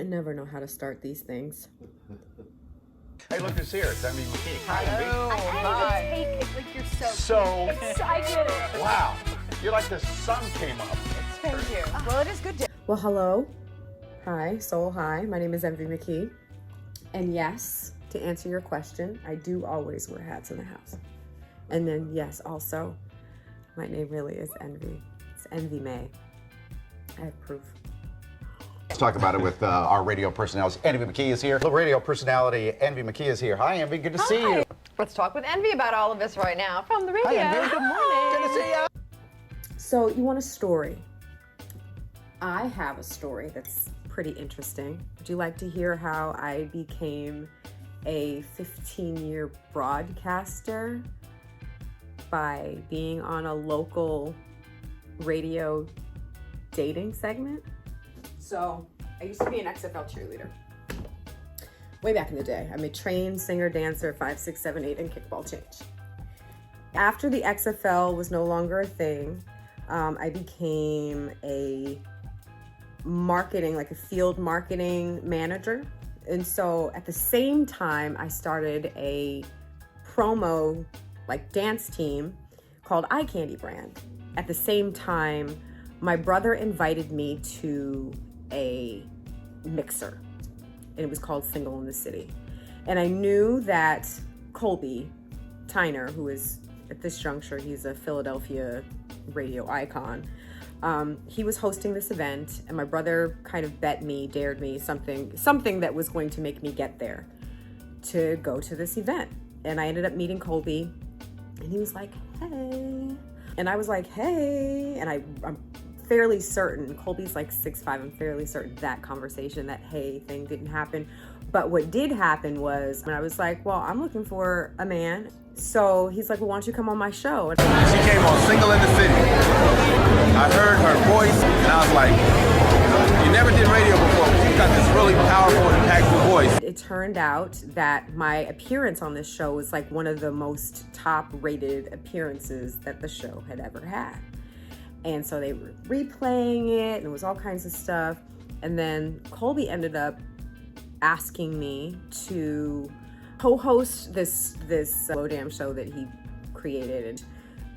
never know how to start these things. Hey, look who's here. It's McKee. Hello. I can't Hi. even take it. Like, you're so So, I get it. wow. You're like the sun came up. Thank you. Well, it is good to. Well, hello. Hi, soul hi. My name is McKee. And yes, to answer your question, I do always wear hats in the house. And then, yes, also, my name really is Envy. It's Envy May. I have proof. Let's talk about it with our radio personality. Envy McKee is here. The radio personality, Envy McKee is here. Hi, Envy. Good to see you. Let's talk with Envy about all of this right now from the radio. Hi, Envy. Good morning. Good to see you. So, you want a story? I have a story that's pretty interesting. Would you like to hear how I became a 15-year broadcaster by being on a local radio dating segment? So I used to be an XFL cheerleader way back in the day. I'm a trained singer, dancer, 5, 6, 7, 8, and kickball change. After the XFL was no longer a thing, I became a marketing, like a field marketing manager. And so at the same time, I started a promo, like dance team called Eye Candy Brand. At the same time, my brother invited me to a mixer, and it was called Single in the City. And I knew that Colby Tyner, who is at this juncture, he's a Philadelphia radio icon, he was hosting this event, and my brother kind of dared me something that was going to make me get there to go to this event. And I ended up meeting Colby, and he was like, hey. And I was like, hey. And I'm fairly certain, Colby's like 6'5", I'm fairly certain that conversation, that hey thing didn't happen. But what did happen was, when I was like, well, I'm looking for a man. So he's like, well, why don't you come on my show? She came on Single in the City. I heard her voice, and I was like, you never did radio before, but she's got this really powerful, impactful voice. It turned out that my appearance on this show was like one of the most top-rated appearances that the show had ever had. And so they were replaying it, and it was all kinds of stuff. And then Colby ended up asking me to co-host this Low Damn show that he created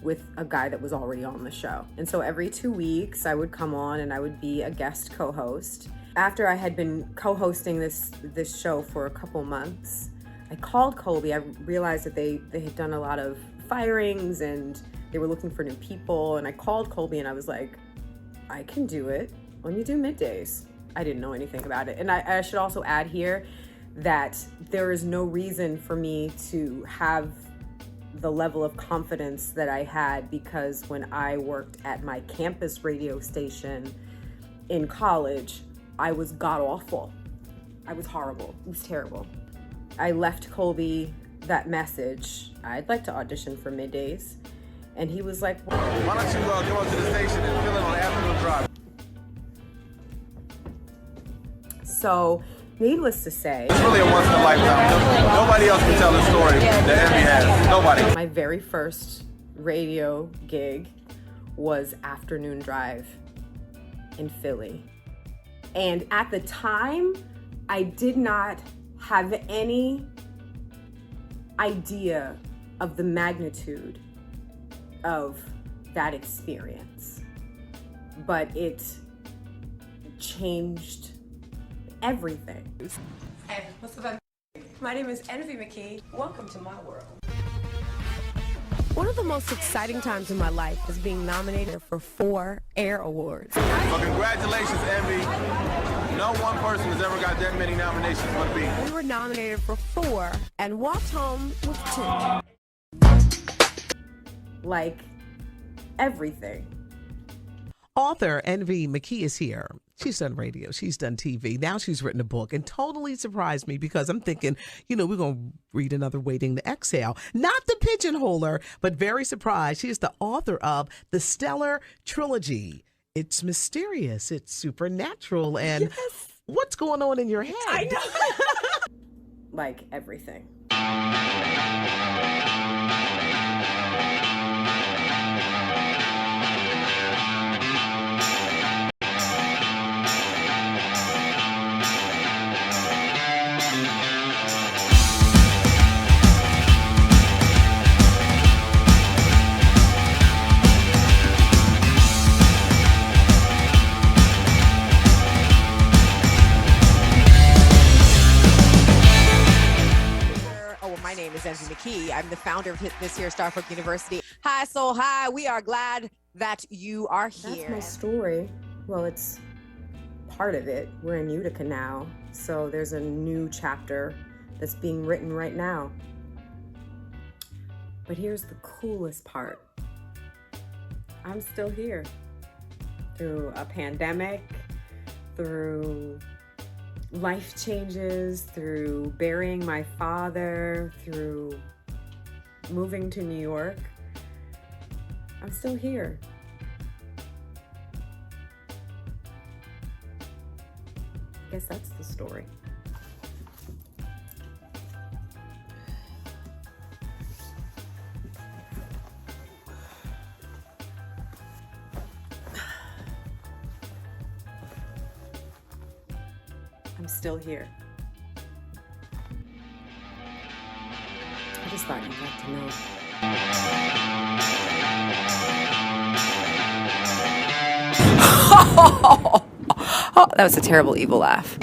with a guy that was already on the show. And so every 2 weeks I would come on and I would be a guest co-host. After I had been co-hosting this show for a couple months, I called Colby. I realized that they had done a lot of firings and they were looking for new people. And I called Colby and I was like, I can do it. Let me do middays. I didn't know anything about it. And I should also add here that there is no reason for me to have the level of confidence that I had, because when I worked at my campus radio station in college, I was god-awful. I was horrible. It was terrible. I left Colby that message. I'd like to audition for middays. And he was like, well, Why don't you go up to the station and fill in on the afternoon drive? So, needless to say, It's really a once in a lifetime. Nobody else can tell the story that Envy has. Nobody. my very first radio gig was Afternoon Drive in Philly. And at the time, I did not have any idea of the magnitude of that experience. But it changed everything. Hey, what's up? My name is Envy McKee. Welcome to my world. One of the most exciting times in my life is being nominated for 4 Air Awards. So congratulations, Envy. No one person has ever got that many nominations but me. We were nominated for 4 and walked home with 2. Like, everything. Author Envy McKee is here. She's done radio. She's done TV. Now she's written a book and totally surprised me because I'm thinking, we're going to read another Waiting to Exhale. Not the pigeonhole her, but very surprised. She is the author of The Stellar Trilogy. It's mysterious. It's supernatural. And Yes. What's going on in your head? I know. Like, everything. I'm the founder of this here Starbuck University. Hi, Soul Hi. We are glad that you are here. That's my story. Well, it's part of it. We're in Utica now, so there's a new chapter that's being written right now. But here's the coolest part. I'm still here. Through a pandemic, through life changes, through burying my father, through moving to New York, I'm still here. I guess that's the story. I'm still here. I just thought you'd like to know. Oh, that was a terrible evil laugh.